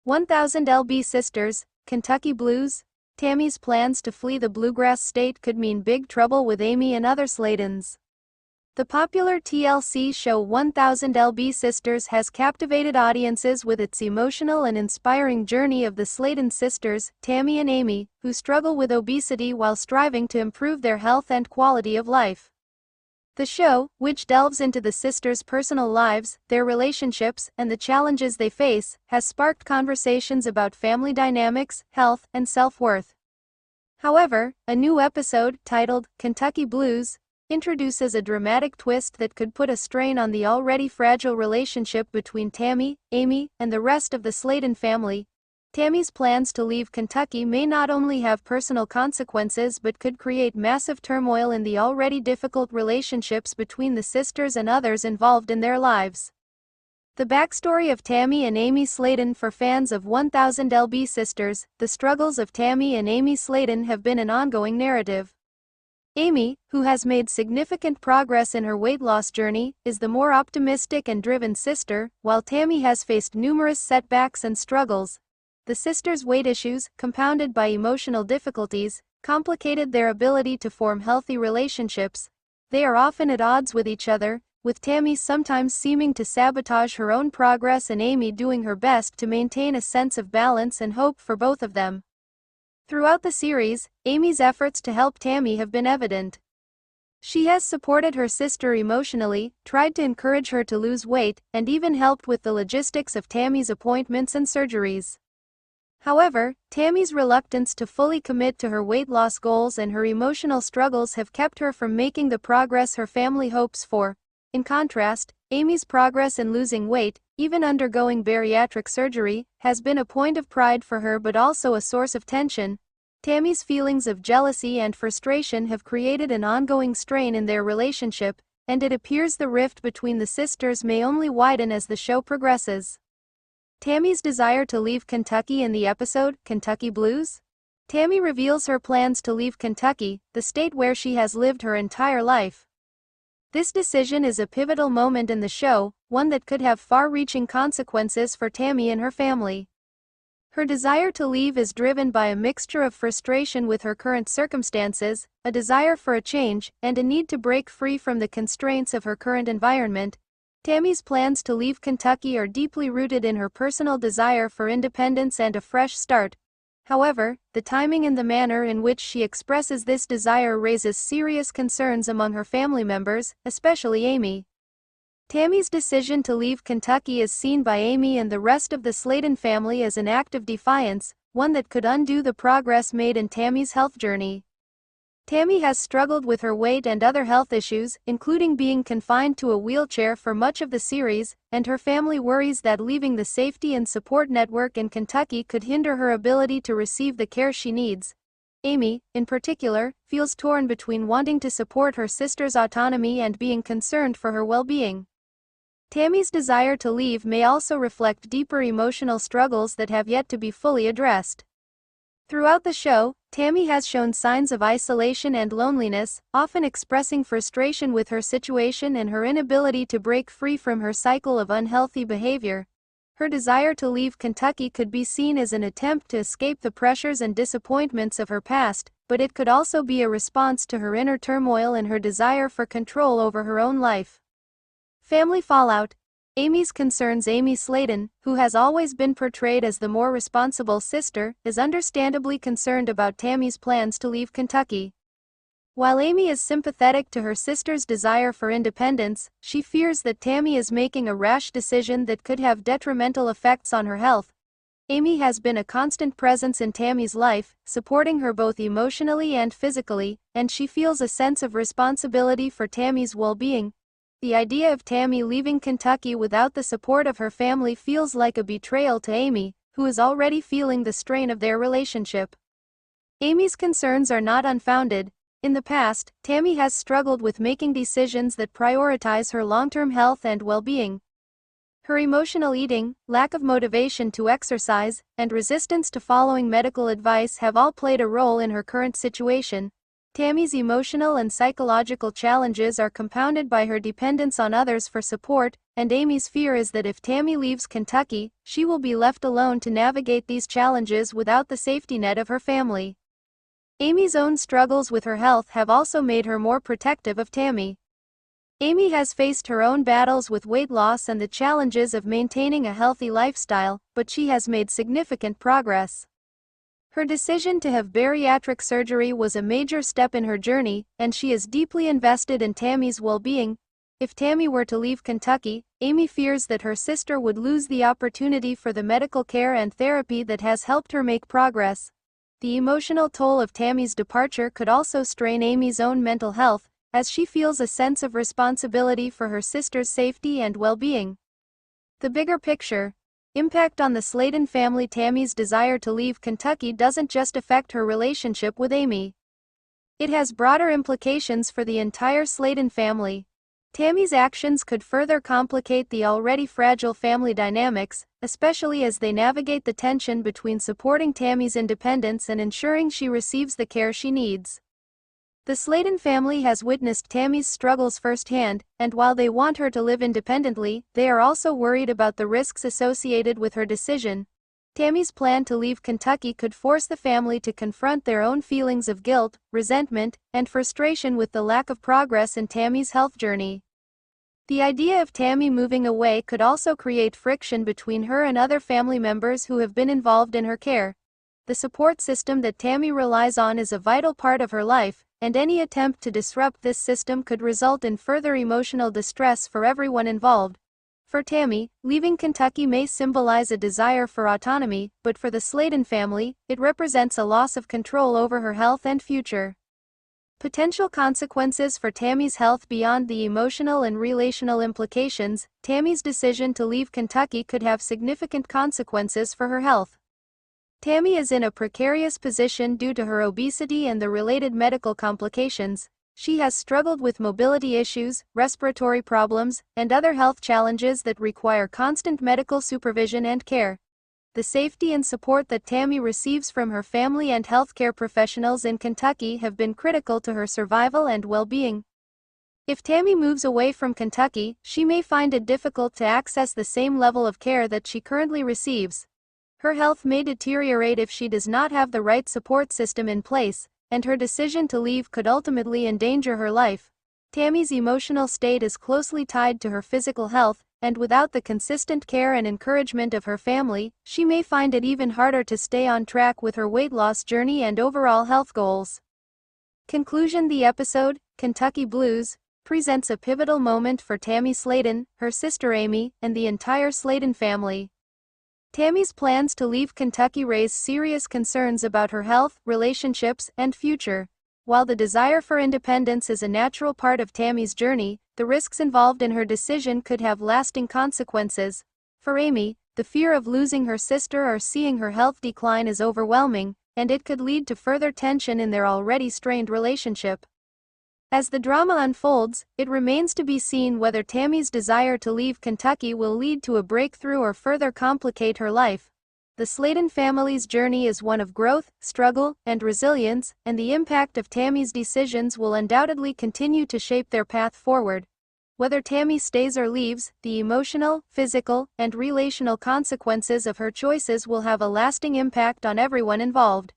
1000 LB Sisters, Kentucky Blues. Tammy's plans to flee the Bluegrass state could mean big trouble with Amy and other Sladens. The popular TLC show 1000 LB Sisters has captivated audiences with its emotional and inspiring journey of the Sladen sisters, Tammy and Amy, who struggle with obesity while striving to improve their health and quality of life. The show, which delves into the sisters' personal lives, their relationships, and the challenges they face, has sparked conversations about family dynamics, health, and self-worth. However, a new episode, titled Kentucky Blues, introduces a dramatic twist that could put a strain on the already fragile relationship between Tammy, Amy, and the rest of the Sladen family. Tammy's plans to leave Kentucky may not only have personal consequences but could create massive turmoil in the already difficult relationships between the sisters and others involved in their lives. The backstory of Tammy and Amy Sladen. For fans of 1000 LB Sisters, the struggles of Tammy and Amy Sladen have been an ongoing narrative. Amy, who has made significant progress in her weight loss journey, is the more optimistic and driven sister, while Tammy has faced numerous setbacks and struggles. The sisters' weight issues, compounded by emotional difficulties, complicated their ability to form healthy relationships. They are often at odds with each other, with Tammy sometimes seeming to sabotage her own progress and Amy doing her best to maintain a sense of balance and hope for both of them. Throughout the series, Amy's efforts to help Tammy have been evident. She has supported her sister emotionally, tried to encourage her to lose weight, and even helped with the logistics of Tammy's appointments and surgeries. However, Tammy's reluctance to fully commit to her weight loss goals and her emotional struggles have kept her from making the progress her family hopes for. In contrast, Amy's progress in losing weight, even undergoing bariatric surgery, has been a point of pride for her but also a source of tension. Tammy's feelings of jealousy and frustration have created an ongoing strain in their relationship, and it appears the rift between the sisters may only widen as the show progresses. Tammy's desire to leave Kentucky in the episode, Kentucky Blues? Tammy reveals her plans to leave Kentucky, the state where she has lived her entire life. This decision is a pivotal moment in the show, one that could have far-reaching consequences for Tammy and her family. Her desire to leave is driven by a mixture of frustration with her current circumstances, a desire for a change, and a need to break free from the constraints of her current environment. Tammy's plans to leave Kentucky are deeply rooted in her personal desire for independence and a fresh start. However, the timing and the manner in which she expresses this desire raises serious concerns among her family members, especially Amy. Tammy's decision to leave Kentucky is seen by Amy and the rest of the Sladen family as an act of defiance, one that could undo the progress made in Tammy's health journey. Tammy has struggled with her weight and other health issues, including being confined to a wheelchair for much of the series, and her family worries that leaving the safety and support network in Kentucky could hinder her ability to receive the care she needs. Amy, in particular, feels torn between wanting to support her sister's autonomy and being concerned for her well-being. Tammy's desire to leave may also reflect deeper emotional struggles that have yet to be fully addressed. Throughout the show, Tammy has shown signs of isolation and loneliness, often expressing frustration with her situation and her inability to break free from her cycle of unhealthy behavior. Her desire to leave Kentucky could be seen as an attempt to escape the pressures and disappointments of her past, but it could also be a response to her inner turmoil and her desire for control over her own life. Family fallout. Amy's concerns. Amy Sladen, who has always been portrayed as the more responsible sister, is understandably concerned about Tammy's plans to leave Kentucky. While Amy is sympathetic to her sister's desire for independence, she fears that Tammy is making a rash decision that could have detrimental effects on her health. Amy has been a constant presence in Tammy's life, supporting her both emotionally and physically, and she feels a sense of responsibility for Tammy's well-being. The idea of Tammy leaving Kentucky without the support of her family feels like a betrayal to Amy, who is already feeling the strain of their relationship. Amy's concerns are not unfounded. In the past, Tammy has struggled with making decisions that prioritize her long-term health and well-being. Her emotional eating, lack of motivation to exercise, and resistance to following medical advice have all played a role in her current situation. Tammy's emotional and psychological challenges are compounded by her dependence on others for support, and Amy's fear is that if Tammy leaves Kentucky, she will be left alone to navigate these challenges without the safety net of her family. Amy's own struggles with her health have also made her more protective of Tammy. Amy has faced her own battles with weight loss and the challenges of maintaining a healthy lifestyle, but she has made significant progress. Her decision to have bariatric surgery was a major step in her journey, and she is deeply invested in Tammy's well-being. If Tammy were to leave Kentucky, Amy fears that her sister would lose the opportunity for the medical care and therapy that has helped her make progress. The emotional toll of Tammy's departure could also strain Amy's own mental health, as she feels a sense of responsibility for her sister's safety and well-being. The bigger picture. Impact on the Sladen family. Tammy's desire to leave Kentucky doesn't just affect her relationship with Amy. It has broader implications for the entire Sladen family. Tammy's actions could further complicate the already fragile family dynamics, especially as they navigate the tension between supporting Tammy's independence and ensuring she receives the care she needs. The Sladen family has witnessed Tammy's struggles firsthand, and while they want her to live independently, they are also worried about the risks associated with her decision. Tammy's plan to leave Kentucky could force the family to confront their own feelings of guilt, resentment, and frustration with the lack of progress in Tammy's health journey. The idea of Tammy moving away could also create friction between her and other family members who have been involved in her care. The support system that Tammy relies on is a vital part of her life, and any attempt to disrupt this system could result in further emotional distress for everyone involved. For Tammy, leaving Kentucky may symbolize a desire for autonomy, but for the Sladen family, it represents a loss of control over her health and future. Potential consequences for Tammy's health. Beyond the emotional and relational implications, Tammy's decision to leave Kentucky could have significant consequences for her health. Tammy is in a precarious position due to her obesity and the related medical complications. She has struggled with mobility issues, respiratory problems, and other health challenges that require constant medical supervision and care. The safety and support that Tammy receives from her family and healthcare professionals in Kentucky have been critical to her survival and well-being. If Tammy moves away from Kentucky, she may find it difficult to access the same level of care that she currently receives. Her health may deteriorate if she does not have the right support system in place, and her decision to leave could ultimately endanger her life. Tammy's emotional state is closely tied to her physical health, and without the consistent care and encouragement of her family, she may find it even harder to stay on track with her weight loss journey and overall health goals. Conclusion. The episode, Kentucky Blues, presents a pivotal moment for Tammy Sladen, her sister Amy, and the entire Sladen family. Tammy's plans to leave Kentucky raise serious concerns about her health, relationships, and future. While the desire for independence is a natural part of Tammy's journey, the risks involved in her decision could have lasting consequences. For Amy, the fear of losing her sister or seeing her health decline is overwhelming, and it could lead to further tension in their already strained relationship. As the drama unfolds, it remains to be seen whether Tammy's desire to leave Kentucky will lead to a breakthrough or further complicate her life. The Sladen family's journey is one of growth, struggle, and resilience, and the impact of Tammy's decisions will undoubtedly continue to shape their path forward. Whether Tammy stays or leaves, the emotional, physical, and relational consequences of her choices will have a lasting impact on everyone involved.